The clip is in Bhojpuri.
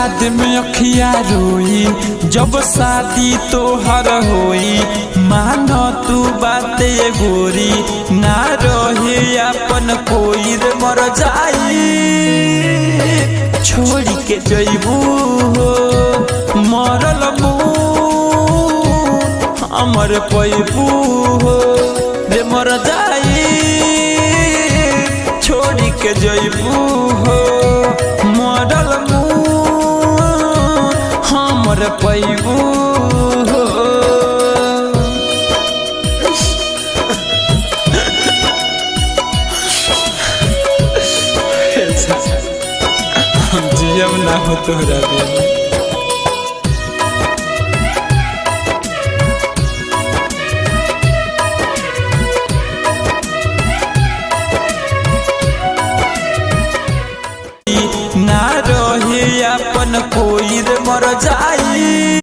याद में अखिया रोई जब शादी तोहर होई। मानो तू बाते गोरी ना रहे अपन कोई रे मर जाई छोड़ी के जइबू हो मरल हमर पैबू हो रे मर जाई छोड़ी के जइबू हो मरल हमर पैबू हो। हम जियब ना हो तोहरा बिना। ना रहे अपन कोई रे मर जा